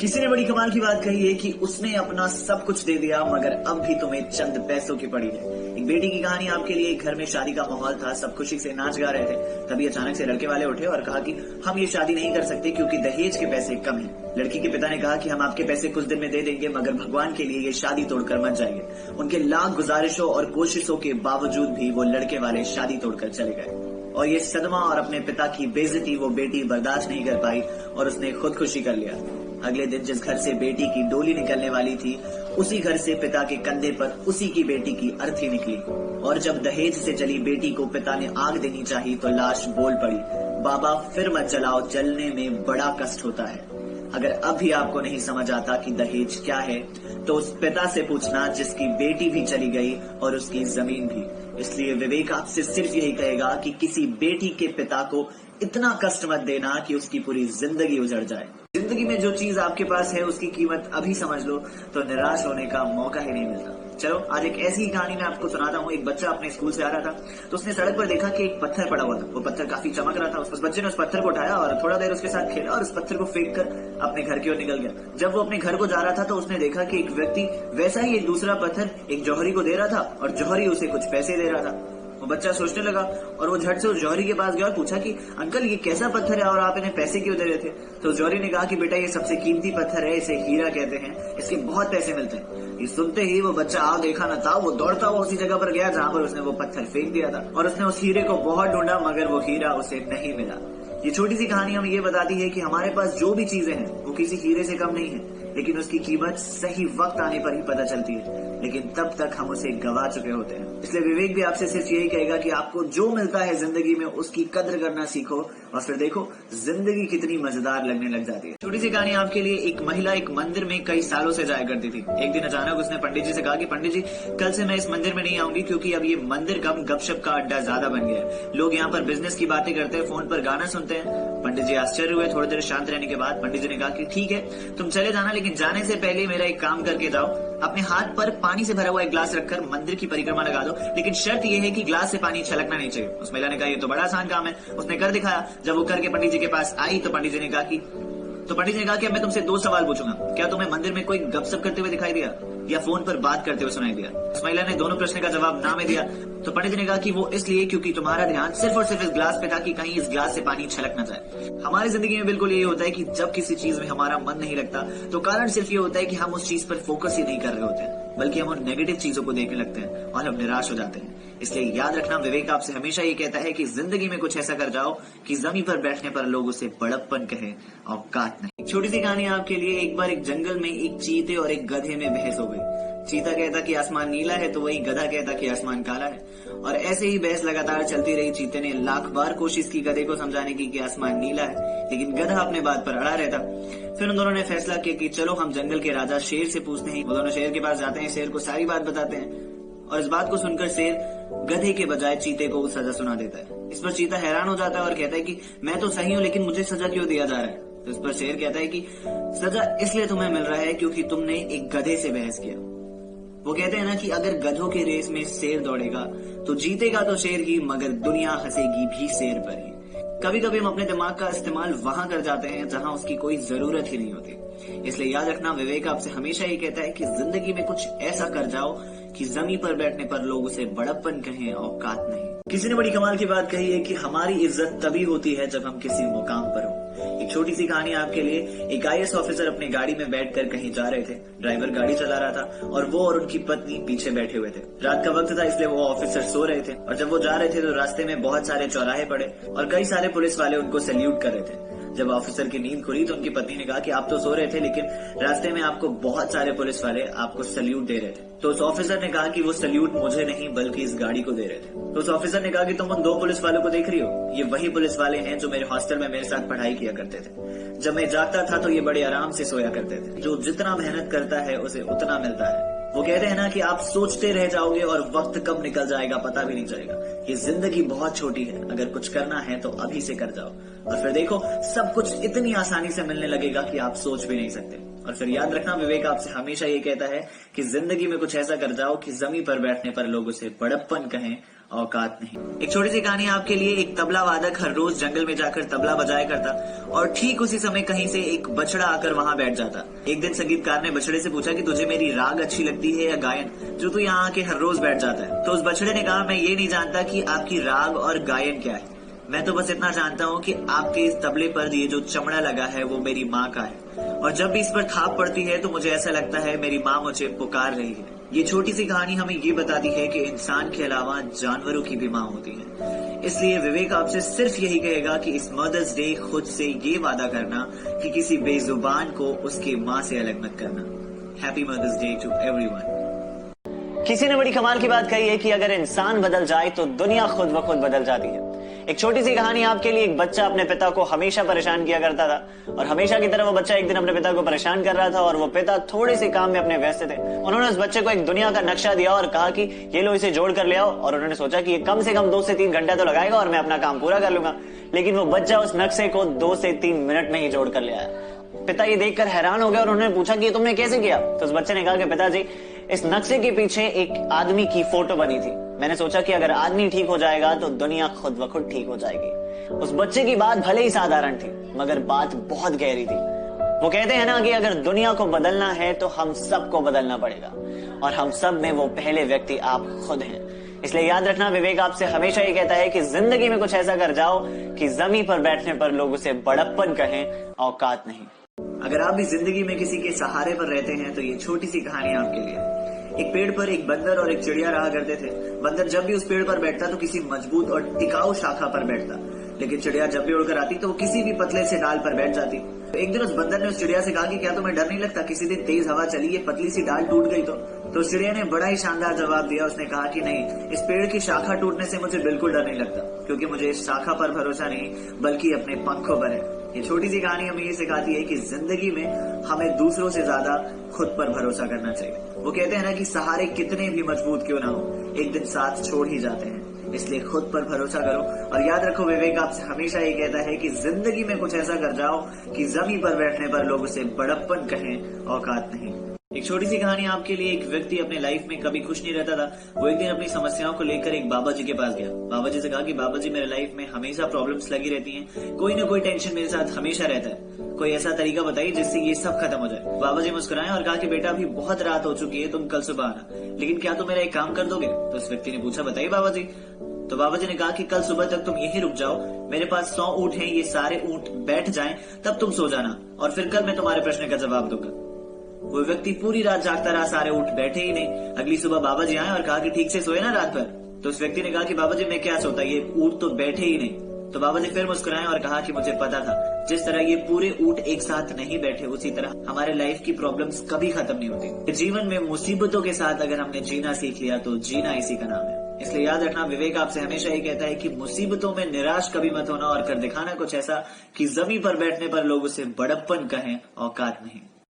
किसी ने बड़ी कमाल की बात कही है कि उसने अपना सब कुछ दे दिया मगर अब भी तुम्हें चंद पैसों की पड़ी है। एक बेटी की कहानी आपके लिए। एक घर में शादी का माहौल था, सब खुशी से नाच गा रहे थे। तभी अचानक से लड़के वाले उठे और कहा कि हम ये शादी नहीं कर सकते क्योंकि दहेज के पैसे कम हैं। लड़की के पिता ने कहा कि हम आपके पैसे कुछ दिन में दे देंगे मगर भगवान के लिए ये शादी तोड़कर मत जाइए। उनके लाख गुजारिशों और कोशिशों के बावजूद भी वो लड़के वाले शादी तोड़कर चले गए और ये सदमा और अपने पिता की बेइज्जती वो बेटी बर्दाश्त नहीं कर पाई और उसने खुदकुशी कर लिया। अगले दिन जिस घर से बेटी की डोली निकलने वाली थी उसी घर से पिता के कंधे पर उसी की बेटी की अर्थी निकली और जब दहेज से चली बेटी को पिता ने आग देनी चाहिए तो लाश बोल पड़ी, बाबा फिर मत जलाओ, जलने में बड़ा कष्ट होता है। अगर अब भी आपको नहीं समझ आता कि दहेज क्या है तो उस पिता से पूछना जिसकी बेटी भी चली गई और उसकी जमीन भी। इसलिए विवेक आपसे सिर्फ यही कहेगा कि किसी बेटी के पिता को इतना कष्ट मत देना कि उसकी पूरी जिंदगी उजड़ जाए। जिंदगी में जो चीज आपके पास है उसकी कीमत अभी समझ लो तो निराश होने का मौका ही नहीं मिलता। चलो आज एक ऐसी ही कहानी मैं आपको सुनाता हूँ। एक बच्चा अपने स्कूल से आ रहा था तो उसने सड़क पर देखा कि एक पत्थर पड़ा हुआ था। वो पत्थर काफी चमक रहा था। उस बच्चे ने उस पत्थर को उठाया और थोड़ा देर उसके साथ खेला और उस पत्थर को फेंक कर अपने घर की ओर निकल गया। जब वो अपने घर को जा रहा था तो उसने देखा कि एक व्यक्ति वैसा ही एक दूसरा पत्थर एक जौहरी को दे रहा था और जौहरी उसे कुछ पैसे दे रहा था। वो बच्चा सोचने लगा और वो झट से उस जौहरी के पास गया और पूछा कि अंकल ये कैसा पत्थर है और आप इन्हें पैसे क्यों दे रहे थे। तो उस जौहरी ने कहा कि बेटा ये सबसे कीमती पत्थर है, इसे हीरा कहते हैं, इसके बहुत पैसे मिलते हैं। ये सुनते ही वो बच्चा आ देखा न था, वो दौड़ता हुआ उसी जगह पर गया जहां पर उसने वो पत्थर फेंक दिया था और उसने उस हीरे को बहुत ढूंढा मगर वो हीरा उसे नहीं मिला। ये छोटी सी कहानी हमें ये बताती है कि हमारे पास जो भी चीजें हैं वो किसी हीरे से कम नहीं है, लेकिन उसकी कीमत सही वक्त आने पर ही पता चलती है, लेकिन तब तक हम उसे गवा चुके होते हैं। इसलिए विवेक भी आपसे सिर्फ यही कहेगा कि आपको जो मिलता है जिंदगी में उसकी कद्र करना सीखो और फिर देखो जिंदगी कितनी मजेदार लगने लग जाती है। छोटी सी कहानी आपके लिए। एक महिला एक मंदिर में कई सालों से जाया करती थी। एक दिन अचानक उसने पंडित जी से कहा कि पंडित जी कल से मैं इस मंदिर में नहीं आऊंगी क्योंकि अब ये मंदिर कम गपशप का अड्डा ज्यादा बन गया है। लोग यहाँ पर बिजनेस की बातें करते हैं, फोन पर गाना सुनते हैं। पंडित जी आश्चर्य हुए। थोड़ी देर शांत रहने के बाद पंडित जी ने कहा कि ठीक है तुम चले जाना, लेकिन जाने से पहले मेरा एक काम करके जाओ। अपने हाथ पर पानी से भरा हुआ एक ग्लास रखकर मंदिर की परिक्रमा लगा दो, लेकिन शर्त यह है कि ग्लास से पानी छलकना नहीं चाहिए। उस महिला ने कहा ये तो बड़ा आसान काम है। उसने कर दिखाया। जब वो करके पंडित जी के पास आई तो पंडित जी ने कहा कि अब मैं तुमसे दो सवाल पूछूंगा। क्या तुम्हें मंदिर में कोई गपशप करते हुए दिखाई दिया या फोन पर बात करते हुए सुनाई दिया? उस महिला ने दोनों प्रश्न का जवाब ना में दिया। तो पंडित जी ने कहा कि वो इसलिए क्योंकि तुम्हारा ध्यान सिर्फ और सिर्फ इस ग्लास पे था कि कहीं इस ग्लास से पानी छलक ना जाए। हमारी जिंदगी में बिल्कुल यही होता है कि जब किसी चीज में हमारा मन नहीं लगता तो कारण सिर्फ ये होता है कि हम उस चीज पर फोकस ही नहीं कर रहे होते हैं, बल्कि हम उन नेगेटिव चीजों को देखने लगते हैं और हम निराश हो जाते हैं। इसलिए याद रखना, विवेक आपसे हमेशा ये कहता है कि जिंदगी में कुछ ऐसा कर जाओ कि जमीन पर बैठने पर लोग उसे बड़प्पन कहें, औकात नहीं। छोटी सी कहानी आपके लिए। एक बार एक जंगल में एक चीते और एक गधे में बहस हो गई। चीता कहता कि आसमान नीला है तो वही गधा कहता कि आसमान काला है और ऐसे ही बहस लगातार चलती रही। चीते ने लाख बार कोशिश की गधे को समझाने की कि आसमान नीला है, लेकिन गधा अपने बात पर अड़ा रहता। फिर उन दोनों ने फैसला किया कि चलो हम जंगल के राजा शेर से पूछते हैं। वो दोनों शेर के पास जाते हैं, शेर को सारी बात बताते हैं और इस बात को सुनकर शेर गधे के बजाय चीते को सजा सुना देता है। इस पर चीता हैरान हो जाता है और कहता है कि मैं तो सही हूँ लेकिन मुझे सजा क्यों दिया जा रहा है? तो इस पर शेर कहता है कि सजा इसलिए तुम्हें मिल रहा है क्योंकि तुमने एक गधे से बहस किया। वो कहते हैं ना कि अगर गधों के रेस में शेर दौड़ेगा तो जीतेगा तो शेर ही, मगर दुनिया हंसेगी भी शेर पर ही। कभी कभी हम अपने दिमाग का इस्तेमाल वहां कर जाते हैं जहां उसकी कोई जरूरत ही नहीं होती। इसलिए याद रखना, विवेक आपसे हमेशा ये कहता है कि जिंदगी में कुछ ऐसा कर जाओ कि जमीन पर बैठने पर लोग उसे बड़प्पन कहें, औकात नहीं। किसी ने बड़ी कमाल की बात कही है कि हमारी इज्जत तभी होती है जब हम किसी मुकाम पर हो। एक छोटी सी कहानी आपके लिए। एक आईएएस ऑफिसर अपनी गाड़ी में बैठकर कहीं जा रहे थे। ड्राइवर गाड़ी चला रहा था और वो और उनकी पत्नी पीछे बैठे हुए थे। रात का वक्त था इसलिए वो ऑफिसर सो रहे थे और जब वो जा रहे थे तो रास्ते में बहुत सारे चौराहे पड़े और कई सारे पुलिस वाले उनको सैल्यूट कर रहे थे। जब ऑफिसर की नींद खुली तो उनकी पत्नी ने कहा कि आप तो सो रहे थे लेकिन रास्ते में आपको बहुत सारे पुलिस वाले आपको सैल्यूट दे रहे थे। तो उस ऑफिसर ने कहा कि वो सैल्यूट मुझे नहीं बल्कि इस गाड़ी को दे रहे थे। तो उस ऑफिसर ने कहा कि तुम उन दो पुलिस वालों को देख रही हो, ये वही पुलिस वाले हैं जो मेरे हॉस्टल में मेरे साथ पढ़ाई किया करते थे। जब मैं जागता था तो ये बड़े आराम से सोया करते थे। जो जितना मेहनत करता है उसे उतना मिलता है। वो कहते हैं ना कि आप सोचते रह जाओगे और वक्त कब निकल जाएगा पता भी नहीं चलेगा। ये जिंदगी बहुत छोटी है, अगर कुछ करना है तो अभी से कर जाओ और फिर देखो सब कुछ इतनी आसानी से मिलने लगेगा कि आप सोच भी नहीं सकते। और फिर याद रखना, विवेक आपसे हमेशा ये कहता है कि जिंदगी में कुछ ऐसा कर जाओ कि जमीन पर बैठने पर लोग उसे बड़प्पन कहें, औकात नहीं। एक छोटी सी कहानी आपके लिए। एक तबला वादक हर रोज जंगल में जाकर तबला बजाया करता और ठीक उसी समय कहीं से एक बछड़ा आकर वहां बैठ जाता। एक दिन संगीतकार ने बछड़े से पूछा कि तुझे मेरी राग अच्छी लगती है या गायन, जो तू यहाँ आके हर रोज बैठ जाता है। तो उस बछड़े ने कहा, मैं ये नहीं जानता कि आपकी राग और गायन क्या है, मैं तो बस इतना जानता हूँ कि आपके इस तबले पर ये जो चमड़ा लगा है वो मेरी माँ का है, और जब भी इस पर थाप पड़ती है तो मुझे ऐसा लगता है मेरी माँ मुझे पुकार रही है। ये छोटी सी कहानी हमें ये बताती है कि इंसान के अलावा जानवरों की भी माँ होती है। इसलिए विवेक आपसे सिर्फ यही कहेगा कि इस मदर्स डे खुद से ये वादा करना कि किसी बेजुबान को उसकी माँ से अलग मत करना। Happy mother's day to everyone. किसी ने बड़ी कमाल की बात कही है कि अगर इंसान बदल जाए तो दुनिया खुद ब खुद बदल जाती है। एक छोटी सी कहानी आपके लिए। एक बच्चा अपने पिता को हमेशा परेशान किया करता था और हमेशा की तरह वो बच्चा एक दिन अपने पिता को परेशान कर रहा था और वो पिता थोड़े से काम में अपने व्यस्त थे। उन्होंने उस बच्चे को एक दुनिया का नक्शा दिया और कहा कि ये लो इसे जोड़ कर ले आओ, और उन्होंने सोचा कि ये कम से कम 2 से 3 घंटा तो लगाएगा और मैं अपना काम पूरा कर लूंगा। लेकिन वो बच्चा उस नक्शे को 2 से 3 मिनट में ही जोड़ कर ले आया। पिता ये देखकर हैरान हो गया और उन्होंने पूछा कि ये तुमने कैसे किया? तो उस बच्चे ने कहा कि पिताजी, इस नक्शे के पीछे एक आदमी की फोटो बनी थी। मैंने सोचा कि अगर आदमी ठीक हो जाएगा तो दुनिया खुद ब खुद ठीक हो जाएगी। उस बच्चे की बात भले ही साधारण थी मगर बात बहुत गहरी थी। वो कहते हैं ना कि अगर दुनिया को बदलना है तो हम सबको बदलना पड़ेगा, और हम सब में वो पहले व्यक्ति आप खुद हैं। इसलिए याद रखना, विवेक आपसे हमेशा ये कहता है कि जिंदगी में कुछ ऐसा कर जाओ कि जमीन पर बैठने पर लोग उसे बड़प्पन कहें, औकात नहीं। अगर आप भी जिंदगी में किसी के सहारे पर रहते हैं तो ये छोटी सी कहानी आपके लिए। एक पेड़ पर एक बंदर और एक चिड़िया रहा करते थे। बंदर जब भी उस पेड़ पर बैठता तो किसी मजबूत और टिकाऊ शाखा पर बैठता, लेकिन चिड़िया जब भी उड़कर आती तो वो किसी भी पतले से डाल पर बैठ जाती। तो एक दिन उस बंदर ने उस चिड़िया से कहा कि क्या तुम्हें डर नहीं लगता, किसी दिन तेज हवा चली, ये पतली सी डाल टूट गई तो उस चिड़िया ने बड़ा ही शानदार जवाब दिया। उसने कहा कि नहीं, इस पेड़ की शाखा टूटने से मुझे बिल्कुल डर नहीं लगता, क्योंकि मुझे इस शाखा पर भरोसा नहीं बल्कि अपने पंखों पर है। ये छोटी सी कहानी हमें ये सिखाती है कि जिंदगी में हमें दूसरों से ज्यादा खुद पर भरोसा करना चाहिए। वो कहते हैं ना कि सहारे कितने भी मजबूत क्यों ना हो, एक दिन साथ छोड़ ही जाते हैं। इसलिए खुद पर भरोसा करो और याद रखो, विवेक आपसे हमेशा ये कहता है कि जिंदगी में कुछ ऐसा कर जाओ कि जमीन पर बैठने पर लोग उसे बड़प्पन कहें, औकात नहीं। एक छोटी सी कहानी आपके लिए। एक व्यक्ति अपने लाइफ में कभी खुश नहीं रहता था। वो एक दिन अपनी समस्याओं को लेकर एक बाबा जी के पास गया। बाबा जी से कहा कि बाबा जी, मेरे लाइफ में हमेशा प्रॉब्लम्स लगी रहती हैं, कोई ना कोई टेंशन मेरे साथ हमेशा रहता है, कोई ऐसा तरीका बताइए जिससे ये सब खत्म हो जाए। बाबा जी मुस्कुराए और कहा कि बेटा, अभी बहुत रात हो चुकी है, तुम कल सुबह आना, लेकिन क्या तुम मेरा एक काम कर दोगे? तो उस व्यक्ति ने पूछा, बताइए बाबा जी। तो बाबा जी ने कहा कि कल सुबह तक तुम यहीं रुक जाओ, मेरे पास 100 ऊँट हैं, ये सारे ऊँट बैठ जाएं, तब तुम सो जाना और फिर कल मैं तुम्हारे प्रश्न का जवाब दूंगा। वो व्यक्ति पूरी रात जागता रहा, सारे ऊँट बैठे ही नहीं। अगली सुबह बाबा जी आए और कहा कि ठीक से सोए ना रात भर? तो उस व्यक्ति ने कहा कि बाबा जी, मैं क्या सोता, ये ऊँट तो बैठे ही नहीं। तो बाबा जी फिर मुस्कुराए और कहा कि मुझे पता था, जिस तरह ये पूरे ऊँट एक साथ नहीं बैठे, उसी तरह हमारे लाइफ की प्रॉब्लम्स कभी खत्म नहीं होती। जीवन में मुसीबतों के साथ अगर हमने जीना सीख लिया तो जीना इसी का नाम है। इसलिए याद रखना, विवेक आपसे हमेशा ये कहता है कि मुसीबतों में निराश कभी मत होना और कर दिखाना कुछ ऐसा कि जमीन पर बैठने पर लोग उसे बड़प्पन कहें, औकात नहीं।